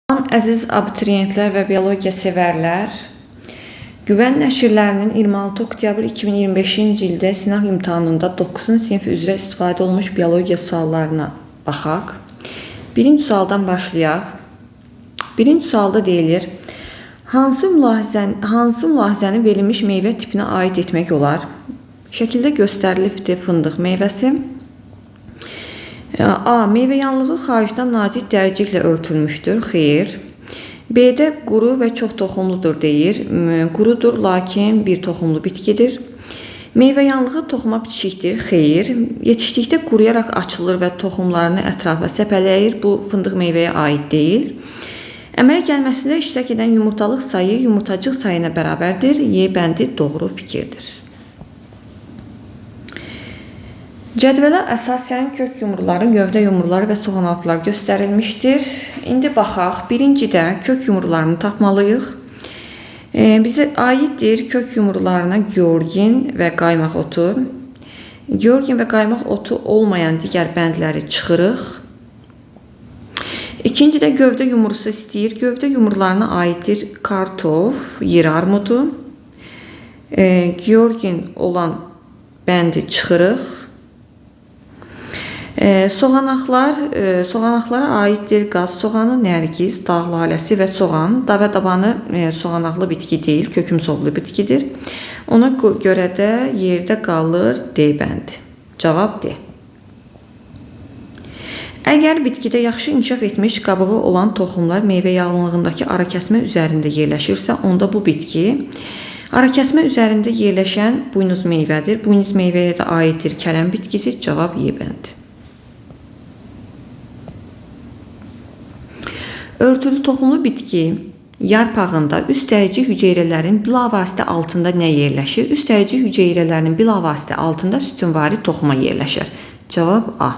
Salam əziz abituriyentlər və biologiya sevərlər. Güvən nəşrlərinin 26 oktyabr 2025-ci ildə sınav imtahanında 9-cu sinif üzrə istifadə olmuş biologiya suallarına baxaq. Birinci sualdan başlayaq. Birinci sualda deyilir: hansı mülahizəni verilmiş meyvə tipinə aid etmək olar? Şəkildə göstərilibdir fındıq meyvəsi. A. Meyvə yanlığı xaricdən nazik dəriciklə örtülmüşdür. Xeyr. B-də quru və çox toxumludur deyir. Qurudur, lakin bir toxumlu bitkidir. Meyvə yanlığı toxuma bitişikdir. Xeyr. Yetişdikdə quruyaraq açılır və toxumlarını ətrafa səpələyir. Bu fındıq meyvəyə aid deyil. Əmələ gəlməsində iştirak edən yumurtalıq sayı yumurtacıq sayına bərabərdir. Y bəndi doğru fikirdir. Cədvələ əsasən kök yumruları, gövdə yumruları və soğanaltılar göstərilmişdir. İndi baxaq. Birincidə kök yumrularını tapmalıyıq. Bizə aiddir kök yumrularına georgin və qaymaq otu. Georgin və qaymaq otu olmayan digər bəndləri çıxırıq. İkincidə gövdə yumrusu istəyir. Gövdə yumrularına aiddir kartof, yer armudu. Georgin olan bəndi çıxırıq. Soğanaqlara aiddir qaz soğanı, nərgiz, dağ laləsi və soğan. Davə dabanı soğanaqlı bitki deyil, kökümsovlu bitkidir. Ona görə də yerdə qalır D bəndi. Cavab D. Əgər bitkidə yaxşı inkişaf etmiş qabığı olan toxumlar meyvə yalınlığındakı arakəsmə üzərində yerləşirsə, onda bu bitki arakəsmə üzərində yerləşən buynuz meyvədir. Buynuz meyvəyə də aiddir kələm bitkisi. Cavab Y bəndi. Örtülü toxumlu bitki yarpağında üst dərici hüceyrələrin bilavasitə altında nə yerləşir? Üst dərici hüceyrələrin bilavasitə altında sütunvari toxuma yerləşir. Cavab A.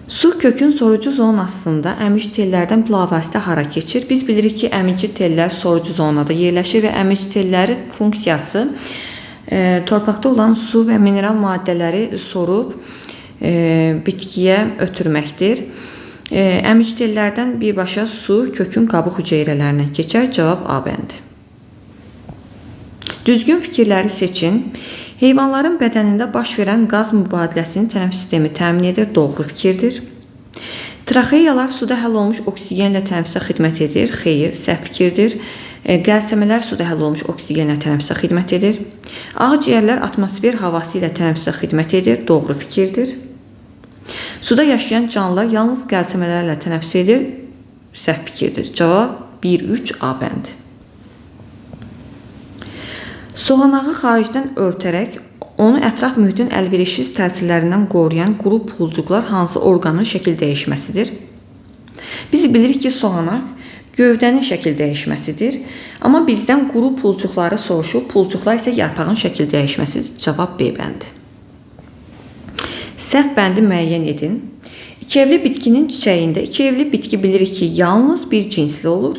Su kökün sorucu zonasında əmici tellərdən bilavasitə hara keçir? Biz bilirik ki, əmici tellər sorucu zonada yerləşir və əmici tellərin funksiyası torpaqda olan su və mineral maddələri sorub bitkiyə ötürməkdir. Əmici tellərdən birbaşa su kökün qabıq hüceyrələrinə keçər. Cavab A bəndi. Düzgün fikirləri seçin. Heyvanların bədənində baş verən qaz mübadiləsini tənəffüs sistemi təmin edir. Doğru fikirdir. Traxeyalar suda həll olmuş oksigenlə tənəffüsə xidmət edir. Xeyr, səhv fikirdir. Qəlsəmələr suda həll olmuş oksigenlə tənəffüsə xidmət edir. Ağciyərlər atmosfer havası ilə tənəffüsə xidmət edir. Doğru fikirdir. Suda yaşayan canlılar yalnız qəlsəmələrlə tənəffüs edir. Səhv fikirdir. Cavab 1-3 A bəndi. Soğanağı xaricdən örtərək onu ətraf mühitin əlverişsiz təsirlərindən qoruyan quru pulcuqlar hansı orqanın şəkil dəyişməsidir? Biz bilirik ki, soğanaq gövdənin şəkil dəyişməsidir. Amma bizdən quru pulcuqları soruşub, pulcuqlar isə yarpağın şəkil dəyişməsidir. Cavab B bəndi. Səhv bəndi müəyyən edin. İkievli bitkinin çiçəyində, ikievli bitki bilirik ki, yalnız bir cinsli olur.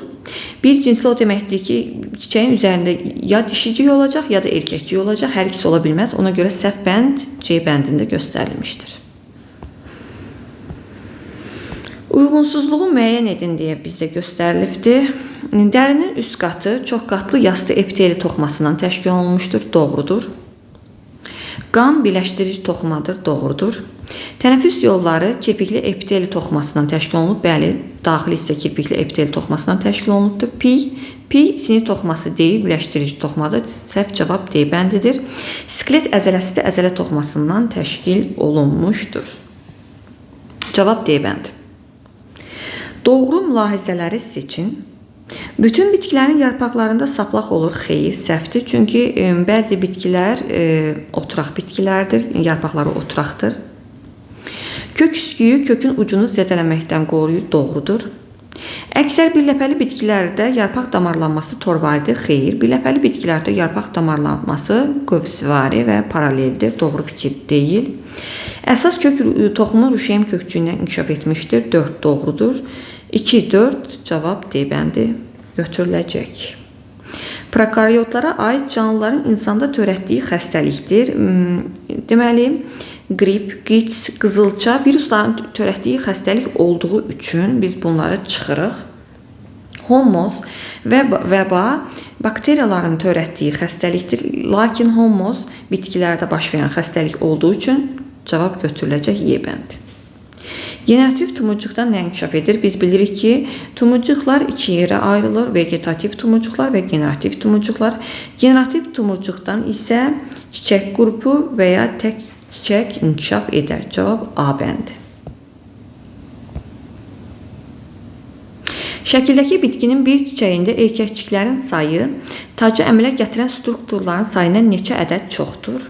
Bir cinsli o deməkdir ki, çiçəyin üzərində ya dişicik olacaq, ya da erkəkcik olacaq. Hər ikisi ola bilməz. Ona görə səhv bənd C bəndində göstərilmişdir. Uyğunsuzluğu müəyyən edin deyə bizdə göstərilibdir. Dərinin üst qatı çox qatlı yastı epiteli toxumasından təşkil olunmuşdur. Doğrudur. Qan birləşdirici toxumadır. Doğrudur. Tənəffüs yolları kirpikli epiteli toxumasından təşkil olunub. Bəli, daxili hissə kirpikli epiteli toxumasından təşkil olunubdur. Pi sinir toxuması deyil, birləşdirici toxumadır. Səhv cavab D bəndidir. Skelet əzələsi də əzələ toxumasından təşkil olunmuşdur. Cavab D bəndi. Doğru mülahizələri seçin. Bütün bitkilərin yarpaqlarında saplaq olur. Xeyr, səhvdir. Çünki bəzi bitkilər oturaq bitkilərdir. Yarpaqları oturaqdır. Kök üsküyü kökün ucunu zədələməkdən qoruyur. Doğrudur. Əksər birləpəli bitkilərdə yarpaq damarlanması torvalidir. Xeyr, birləpəli bitkilərdə yarpaq damarlanması qövsvari və paraleldir. Doğru fikir deyil. Əsas kök toxumu ruşeym kökçüyündən inkişaf etmişdir. 4 doğrudur. 2-4 cavab D bəndi götürüləcək. Prokaryotlara aid canlıların insanda törətdiyi xəstəlikdir. Deməli, qrip, qiç, qızılça virusların törətdiyi xəstəlik olduğu üçün biz bunları çıxırıq. Homoz və vəba bakteriyaların törətdiyi xəstəlikdir. Lakin homoz bitkilərdə baş verən xəstəlik olduğu üçün cavab götürüləcək Y bəndi. Generativ tumucuqdan nə inkişaf edir? Biz bilirik ki, tumucuqlar iki yerə ayrılır. Vegetativ tumucuqlar və generativ tumucuqlar. Generativ tumucuqdan isə çiçək qrupu və ya tək çiçək inkişaf edər. Cavab A bəndi. Şəkildəki bitkinin bir çiçəyində erkəkçiklərin sayı tacı əmələ gətirən strukturların sayından neçə ədəd çoxdur?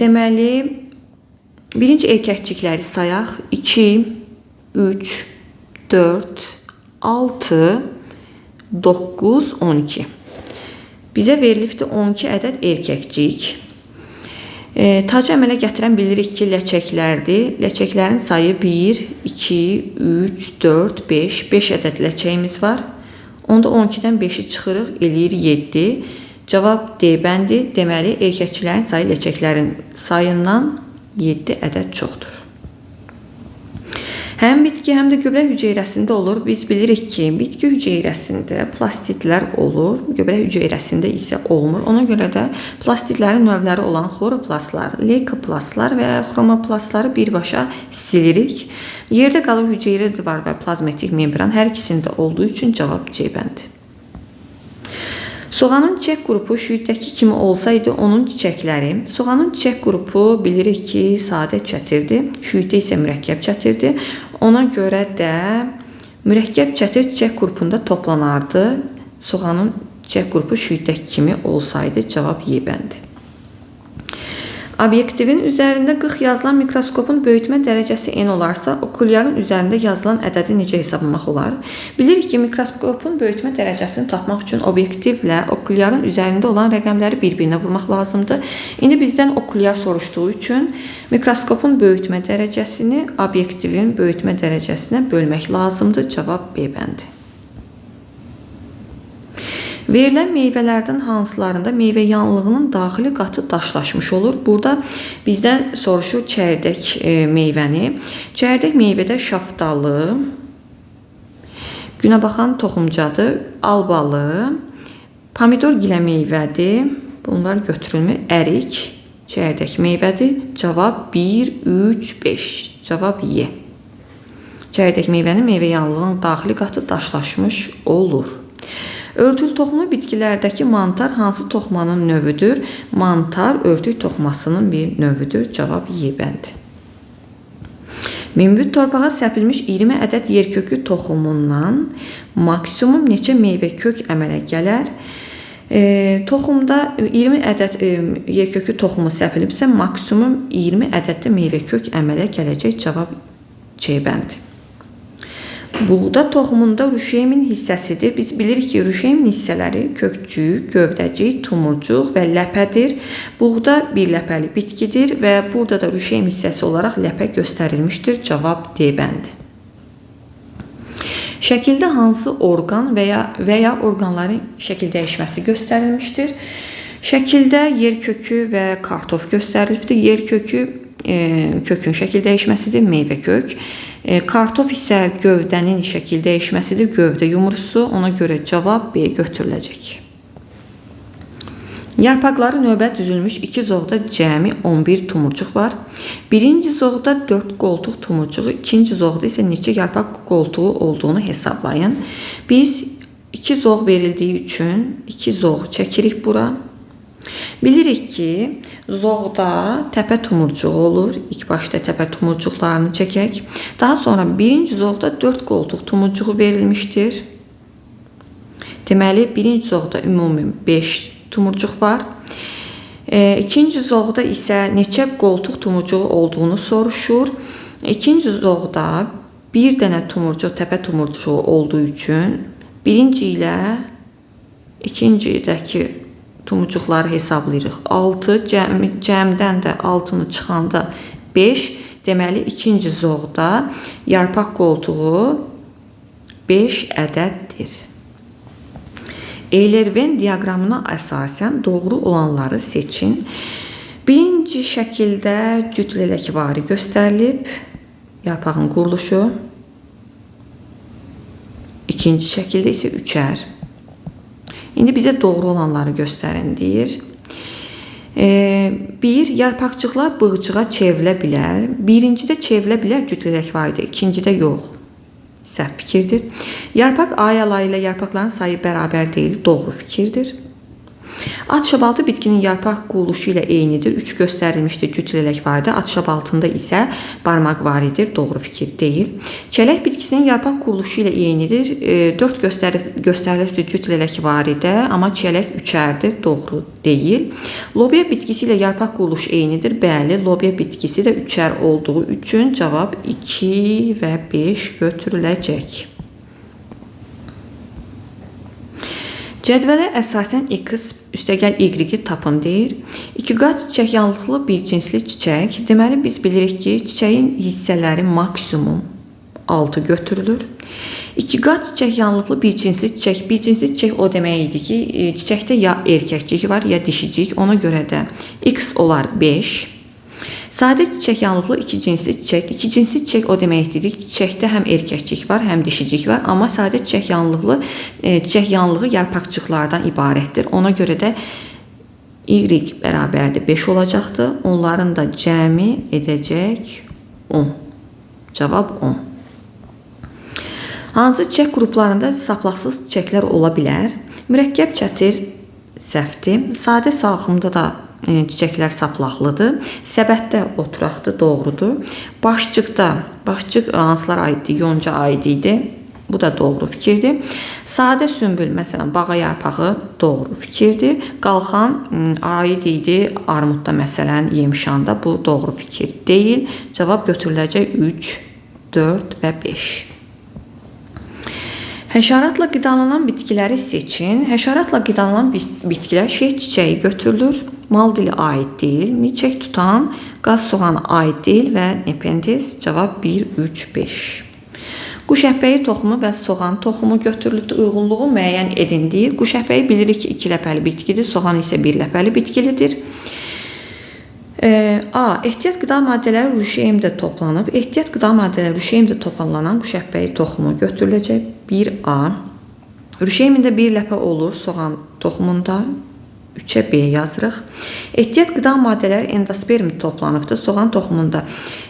Deməli, birinci erkəkçikləri sayaq. 2, 3, 4, 6, 9, 12. Bizə verilibdir 12 ədəd erkəkcik. Tacı əmələ gətirən bilirik ki, ləçəklərdir. Ləçəklərin sayı 1, 2, 3, 4, 5. 5 ədəd ləçəyimiz var. Onda 12-dən 5-i çıxırıq, eləyir 7. Cavab D bəndi. Deməli, erkəkçilərin sayı ləçəklərin sayından 7 ədəd çoxdur. Həm bitki, həm də göbələk hüceyrəsində olur. Biz bilirik ki, bitki hüceyrəsində plastitlər olur, göbələk hüceyrəsində isə olmur. Ona görə də plastitlərin növləri olan xloroplastlar, leykoplastlar və xromoplastları birbaşa silirik. Yerdə qalıb hüceyrə divar və plazmatik membran hər ikisində olduğu üçün cavab C bəndi. Soğanın çiçək qrupu şüiddəki kimi olsaydı onun çiçəkləri, soğanın çiçək qrupu bilirik ki, sadə çətirdir, şüiddə isə mürəkkəb çətirdir. Ona görə də mürəkkəb çətir çiçək qrupunda toplanardı. Soğanın çiçək qrupu şüiddəki kimi olsaydı cavab Y bəndi. Obyektivin üzərində 40 yazılan mikroskopun böyütmə dərəcəsi n olarsa, okulyarın üzərində yazılan ədədi necə hesablamaq olar? Bilirik ki, mikroskopun böyütmə dərəcəsini tapmaq üçün obyektivlə okulyarın üzərində olan rəqəmləri bir-birinə vurmaq lazımdır. İndi bizdən okulyar soruşduğu üçün mikroskopun böyütmə dərəcəsini obyektivin böyütmə dərəcəsinə bölmək lazımdır. Cavab B bəndi. Verilən meyvələrdən hansılarında meyvə yanlığının daxili qatı daşlaşmış olur? Burada bizdən soruşur çərdək meyvəni. Çərdək meyvədə şaftalı, günəbaxan toxumcadır, albalı, pomidor gilə meyvədir. Bunlar götürülmür. Ərik, çərdək meyvədir. Cavab 1, 3, 5. Cavab Y. Çərdək meyvənin meyvə yanlığının daxili qatı daşlaşmış olur. Örtük toxumlu bitkilərdəki mantar hansı toxumanın növüdür? Mantar örtük toxumasının bir növüdür. Cavab Y bəndi. Münbit torpağa səpilmiş 20 ədəd yerkökü toxumundan maksimum neçə meyvə kök əmələ gələr? Toxumda 20 ədəd yerkökü toxumu səpilibsə, maksimum 20 ədəd də meyvə kök əmələ gələcək. Cavab C bəndi. Buğda toxumunda rüşeymin hissəsidir. Biz bilirik ki, rüşeymin hissələri kökcük, gövdəcik, tumurcuq və ləpədir. Buğda bir ləpəli bitkidir və burada da rüşeym hissəsi olaraq ləpə göstərilmişdir. Cavab D bəndi. Şəkildə hansı orqan və ya orqanların şəkil dəyişməsi göstərilmişdir? Şəkildə yer kökü və kartof göstərilibdir. Yer kökü kökün şəkil dəyişməsidir, meyvə kök. Kartof isə gövdənin şəkil dəyişməsidir, gövdə yumrusu. Ona görə cavab B götürüləcək. Yarpaqları növbət düzülmüş 2 zoğda cəmi 11 tumurcuq var. Birinci zoğda 4 qoltuq tumurcuğu, ikinci zoğda isə neçə yarpaq qoltuğu olduğunu hesablayın. Biz 2 zoğ verildiyi üçün 2 zoğ çəkirik bura. Bilirik ki, zoğda təpə tumurcuğu olur. İlk başda təpə tumurcuqlarını çəkək. Daha sonra birinci zoğda 4 qoltuq tumurcuğu verilmişdir. Deməli, birinci zoğda ümumi 5 tumurcuq var. İkinci zoğda isə neçə qoltuq tumurcuğu olduğunu soruşur. İkinci zoğda bir dənə tumurcuq, təpə tumurcuğu olduğu üçün birinci ilə ikincidəki tumurcuqları hesablayırıq. 6, cəmdən də 6-nı çıxanda 5. Deməli, ikinci zoğda yarpaq qoltuğu 5 ədəddir. Eyler-Venn diaqramına əsasən doğru olanları seçin. Birinci şəkildə cüt lələkvari göstərilib, yarpağın quruluşu. İkinci şəkildə isə üçər. İndi bizə doğru olanları göstərin deyir. 1. Yarpaqcıqlar bığcığa çevrilə bilər. Birincidə çevrilə bilər cüt lələkvari, ikincidə yox. Səhv fikirdir. Yarpaq ayaları ilə yarpaqların sayı bərabər deyil, doğru fikirdir. At şabaltı bitkinin yarpaq quruluşu ilə eynidir. 3 göstərilmişdir cüt lələkvarida. At şabaltında isə barmaq varidir. Doğru fikir deyil. Çələk bitkisinin yarpaq quruluşu ilə eynidir. 4 göstərilmişdir cüt lələkvarida, amma çələk üçərdir. Doğru deyil. Lobya bitkisi ilə yarpaq quruluşu eynidir. Bəli, lobya bitkisi də üçər olduğu üçün cavab 2 və 5 götürüləcək. Cədvələ əsasən X üstəgəl Y tapın deyir. 2 qat çiçək yanlıqlı bir cinsli çiçək. Deməli biz bilirik ki, çiçəyin hissələri maksimum 6 götürülür. 2 qat çiçək yanlıqlı bir cinsli çiçək. Bir cinsli çiçək o demək idi ki, çiçəkdə ya erkəkcik var, ya dişicik. Ona görə də X olar 5. Sadə çiçək yanlıqlı 2 cinsli çiçək. 2 cinsli çiçək o deməkdir ki, çiçəkdə həm erkəkcik var, həm dişicik var. Amma sadə çiçək yanlığı yarpaqcıqlardan ibarətdir. Ona görə də Y bərabərdir 5 olacaqdır. Onların da cəmi edəcək 10. Cavab 10. Hansı çiçək qruplarında saplaqsız çiçəklər ola bilər? Mürəkkəb çətir səhvdir. Sadə salxımda da çiçəklər saplaqlıdır. Səbətdə oturaqdır, doğrudur. Başçıq hansılara aiddir? Yonca aid idi. Bu da doğru fikirdir. Sadə sümbül, məsələn, bağa yarpağı doğru fikirdir. Qalxan aid idi armudda, məsələn, yemişanda. Bu doğru fikir deyil. Cavab götürüləcək 3, 4 və 5. Həşəratla qidalanan bitkiləri seçin. Həşəratla qidalanan bitkilər şeh çiçəyi götürülür. Mal dili aid deyil. Milçək tutan qaz soğanı aid deyil və nepentis. Cavab 1, 3, 5. Quş əhbəyi toxumu və soğan toxumu götürülübdür. Uyğunluğu müəyyən edin deyil. Quş əhbəyi bilirik ki, 2 ləpəli bitkidir. Soğan isə 1 ləpəli bitkilidir. A. Ehtiyat qida maddələri rüşeymdə toplanıb. Ehtiyat qida maddələri rüşeymdə toplanan quş əhbəyi toxumu götürüləcək. 1A. Rüşeymində 1 ləpə olur soğan toxumunda. 3-ə B yazırıq. Ehtiyat qida maddələri endospermdə toplanıbdır. Soğan toxumunda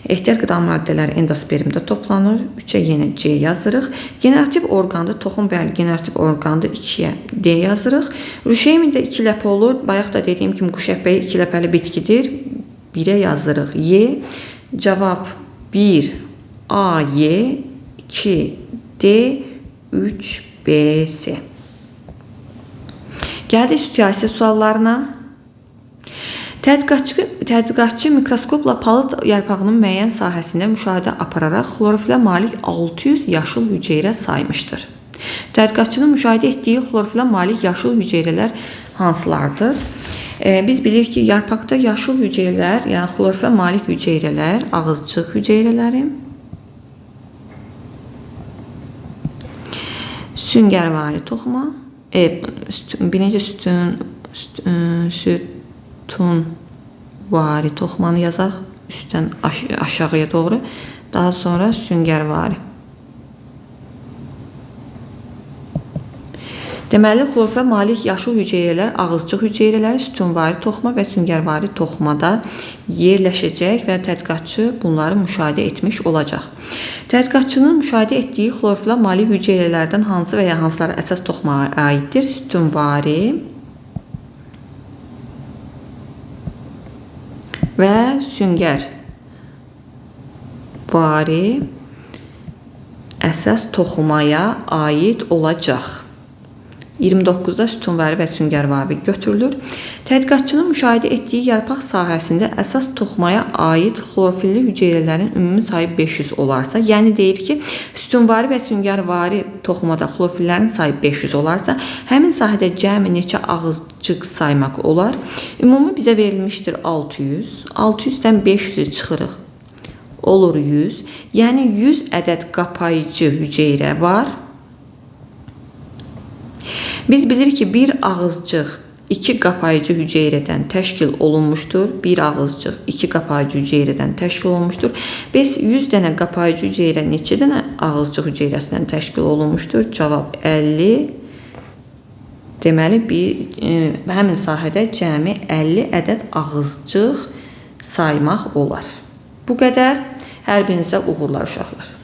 ehtiyat qida maddələri endospermdə toplanır. 3-ə yenə C yazırıq. Generativ orqanda toxum bəli generativ orqanda 2-yə D yazırıq. Rüşeymində 2 ləpə olur. Bayaq da dediyim kimi quş əhbəyi 2 ləpəli bitkidir. 1-ə yazırıq Y. Cavab 1 A Y, 2 D, 3 B C. Gəldik siyasi suallarına. Tədqiqatçı mikroskopla palıd yarpağının müəyyən sahəsində müşahidə apararaq xlorofilə malik 600 yaşıl hüceyrə saymışdır. Tədqiqatçının müşahidə etdiyi xlorofilə malik yaşıl hüceyrələr hansılardır? Biz bilirik ki, yarpaqda yaşıl hüceyrələr, yəni xlorofilə malik hüceyrələr, ağızcıq hüceyrələri, süngərvari toxuma, birinci sütunvari toxumanı yazaq üstdən aşağıya doğru. Daha sonra süngərvari. Deməli, xlorofilə malik yaşıl hüceyrələr, ağızcıq hüceyrələr, sütunvari toxuma və süngərvari toxumada yerləşəcək və tədqiqatçı bunları müşahidə etmiş olacaq. Tədqiqatçının müşahidə etdiyi xlorofilə malik hüceyrələrdən hansı və ya hansıları əsas toxumaya aiddir? Sütunvari və süngərvari əsas toxumaya aid olacaq. 29-da sütunvari və süngərvari götürülür. Tədqiqatçının müşahidə etdiyi yarpaq sahəsində əsas toxumaya aid xlorofilli hüceyrələrin ümumi sayı 500 olarsa, yəni deyir ki, sütunvari və süngərvari toxumada xlorofillərin sayı 500 olarsa, həmin sahədə cəmi neçə ağızcıq saymaq olar? Ümumi bizə verilmişdir 600. 600-dən 500-ü çıxırıq. Olur 100. Yəni 100 ədəd qapayıcı hüceyrə var. Biz bilirik ki, bir ağızcıq 2 qapayıcı hüceyrədən təşkil olunmuşdur. Bir ağızcıq 2 qapayıcı hüceyrədən təşkil olunmuşdur. Bəs 100 dənə qapayıcı hüceyrə neçə dənə ağızcıq hüceyrəsindən təşkil olunmuşdur? Cavab 50. Deməli, həmin sahədə cəmi 50 ədəd ağızcıq saymaq olar. Bu qədər. Hər birinizə uğurlar uşaqlar.